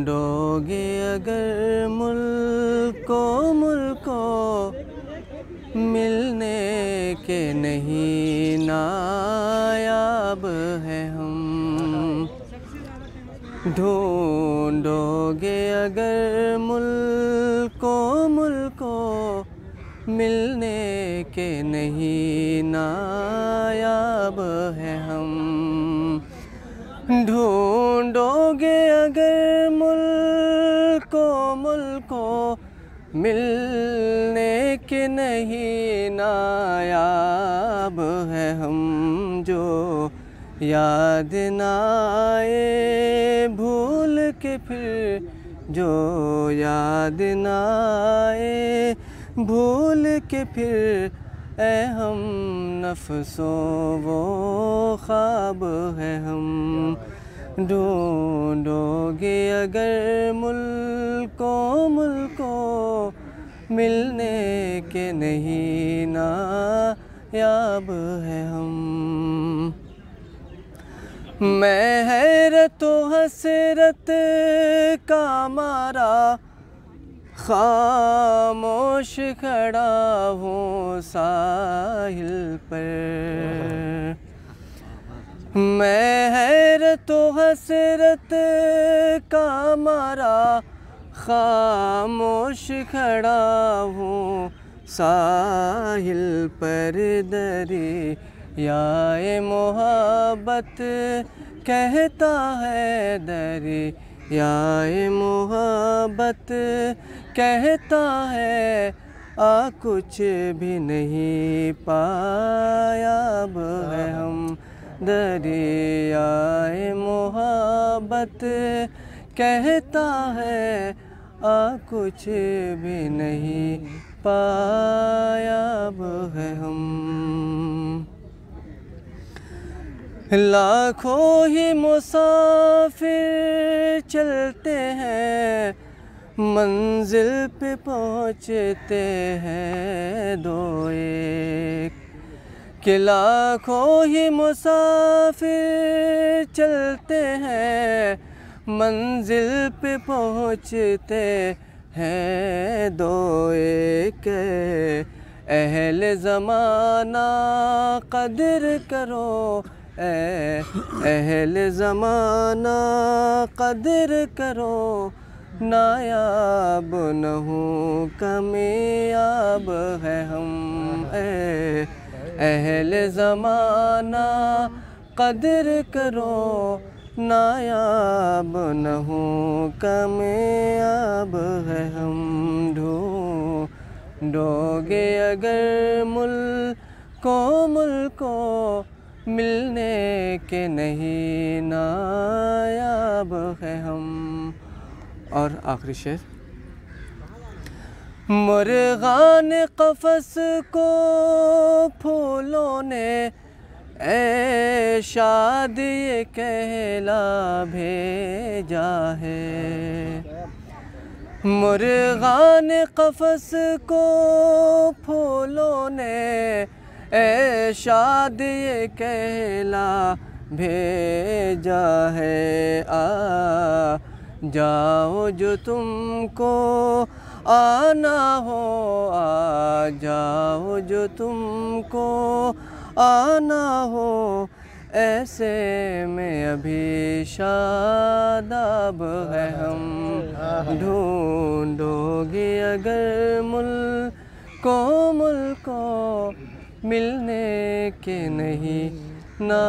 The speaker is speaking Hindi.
ढूंढोगे अगर मुल्को मिलने के नहीं नायाब है हम। ढूंढोगे अगर मुल्को मिलने के नहीं नायाब है हम। ढूंढोगे अगर मुल्को मिलने के नहीं नायाब है हम। जो याद ना आए भूल के फिर, जो याद ना आए भूल के फिर, ए हम नफ्सों वो ख्वाब है हम। ढूंढोगे अगर मुल्को मिलने के नहीं नायाब है हम। मैं हैरत हसरत का मारा खामोश खड़ा हूँ साहिल पर। मैं हैरत हसरत का मारा खामोश खड़ा हूँ साहिल पर। दरियाए मोहब्बत कहता है, दरियाए मोहब्बत कहता है, आ कुछ भी नहीं पाया अब है हम। दरियाए मोहब्बत कहता है, आ कुछ भी नहीं पाया अब है हम। लाखों ही मुसाफिर चलते हैं, मंजिल पे पहुँचते हैं दो एक। कि लाखों ही मुसाफिर चलते हैं, मंजिल पे पहुँचते हैं दो एक। अहले ज़माना कदर करो, अहले ज़माना कदर करो, नायाब न हूँ कामयाब है हम। अहले ज़माना कदर करो, नायाब न हूँ कामयाब है हम। ढूंढोगे अगर मुल्को मिलने के नहीं नायाब है हम। और आखिरी शेर। मुर्गान क़फ़स को फूलों ने ए शाद ये कहला भेजा है। मुर्गान क़फ़स को फूलों ने ए शाद ये कहला भेजा है। आ जाओ जो तुमको आना हो, आ जाओ जो तुमको आना हो, ऐसे में अभी शादाब है हम। ढूंढोगे अगर मुल्को मिलने के नहीं ना